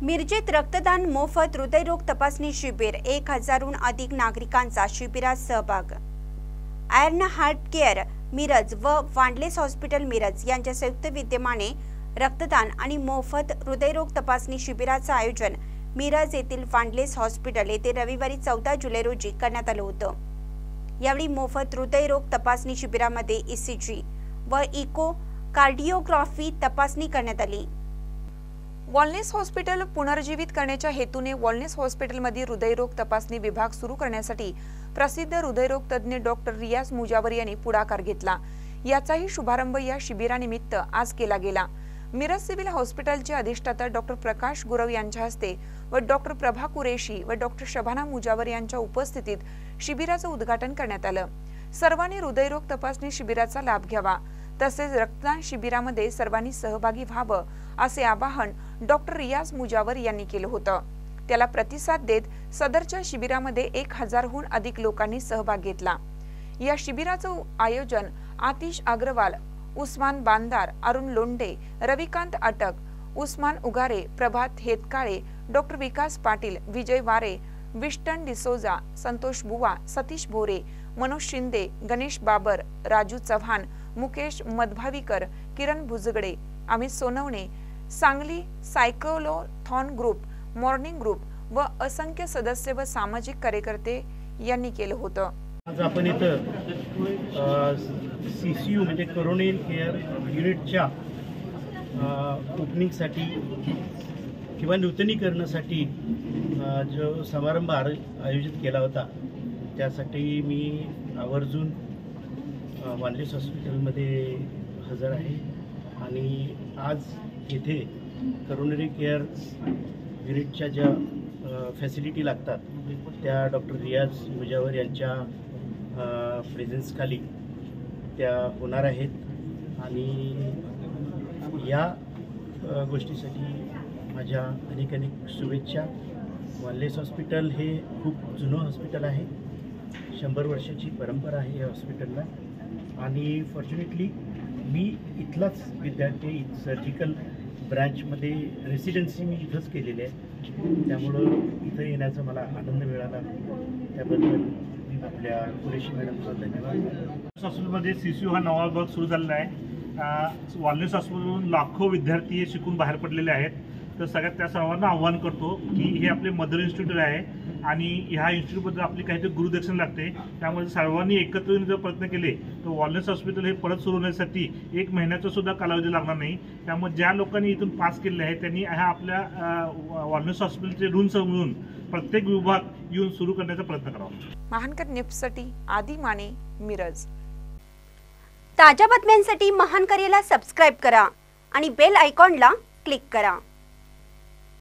मिरजेत रक्तदान मोफत हृदयरोग तपासणी शिबिर 1000हून अधिक नागरिकांचा शिबिरात सहभाग। आयर्न हार्ट केअर मिरज व वांडलेस हॉस्पिटल मिरज यांच्या संयुक्त विद्यमाने रक्तदान आणि मोफत हृदयरोग तपासणी शिबिराचे आयोजन मिरज येथील वांडलेस हॉस्पिटल येथे रविवारी 14 जुलै रोजी करण्यात आले होते। यावेळी मोफत हृदयरोग तपासणी शिबिरामध्ये ECG व इको कार्डिओग्राफी तपासणी करण्यात आली। वॉलनेस हॉस्पिटल पुनर्जीवित करण्याच्या हेतूने वॉलनेस हॉस्पिटलमध्ये हृदयरोग तपासणी विभाग सुरू करण्यासाठी प्रसिद्ध हृदयरोग तज्ञ डॉक्टर रियाज मुजावर यांनी पुढाकार घेतला। याचाही शुभारंभ या शिबिरानिमित्त आज केला गेला। मिरज सिव्हिल हॉस्पिटलचे अधिष्ठाता डॉक्टर प्रकाश गुरव यांच्या हस्ते व डॉक्टर प्रभा कुरेशी व डॉक्टर शबाना मुजावर यांच्या उपस्थितीत शिबिराचे उद्घाटन करण्यात आले। सर्वांनी हृदयरोग तपासणी शिबिराचा लाभ घ्यावा तसेच रक्तदान शिबिरामध्ये सर्वांनी सहभागी व्हावे असे आवाहन डॉक्टर रियाज मुजावर यांनी केले होते। त्याला प्रतिसाद देत सदरच्या शिबिरामध्ये 1000हून अधिक लोकांनी सहभाग घेतला। या शिबिराचे आयोजन आतिश अग्रवाल, उस्मान बांदार, Arun Londhe, Ravikant Atak, Usman Ugare, Prabhat Hetkale, doctor Vikas Patil, Vijay Ware, Winston D'Souza, Santosh Buwa, Satish Bhore, Manoj Shinde, Ganesh Babar, Raju Chavan, Mukesh Madhbhavikar, Kiran Bhujgade, Amit Sonawane, Sangli cyclothon group, morning group व असंख्य सदस्य व सामाजिक कार्यकर्ते यांनी केले होतं। आज आपण इथं CCU म्हणजे कोरोनरी केअर युनिटच्या ओपनिंगसाठी किंवा नूतनीकरणासाठी जो समारंभ आयोजित केला होता त्यासाठी मी आवर्जून वांडलेस हॉस्पिटलमध्ये हजर आहे आणि आज येथे कोरोनरी केअर युनिटच्या ज्या फॅसिलिटी लागतात त्या डॉक्टर रियाज मुजावर यांच्या प्रेझेन्सखाली त्या होणार आहेत आणि या गोष्टीसाठी माझ्या अनेक शुभेच्छा। वांडलेस हॉस्पिटल हे खूप जुनं हॉस्पिटल आहे, 100 वर्षाची परंपरा आहे या हॉस्पिटलला आणि फॉर्च्युनेटली मी इथलाच विद्यार्थी सर्जिकल ब्रांचमध्ये रेसिडेन्सी मी इथंच केलेली आहे, त्यामुळं इथं येण्याचा मला आनंद मिळाला। त्याबद्दल आपल्या कुरेशी मॅडमचा धन्यवाद। हॉस्पिटलमध्ये CCU हा नवा विभाग सुरू झालेला आहे। वांडलेस हॉस्पिटलमधून लाखो विद्यार्थी शिकून बाहेर पडलेले आहेत, तर सगळ्यात त्या सर्वांना आव्हान करतो की हे आपले मदर इन्स्टिट्यूट आहे आणि ह्या इन्स्टिट्यूटबद्दल आपली काहीतरी गुरुदक्षिणा लागते, त्यामुळे सर्वांनी एकत्र येऊन जर प्रयत्न केले तर वांडलेस हॉस्पिटल हे परत सुरू होण्यासाठी 1 महिन्याचा सुद्धा कालावधी लागणार नाही। त्यामुळे ज्या लोकांनी इथून पास केले आहे त्यांनी ह्या आपल्या वांडलेस हॉस्पिटलचे रूल्स समजून प्रत्येक विभाग येऊन सुरू करण्याचा प्रयत्न करावा। महानकर न्यूजसाठी आदी माने, मिरज। ताज्या बातम्यांसाठी महानकरेला सबस्क्राइब करा आणि बेल आयकॉनला क्लिक करा।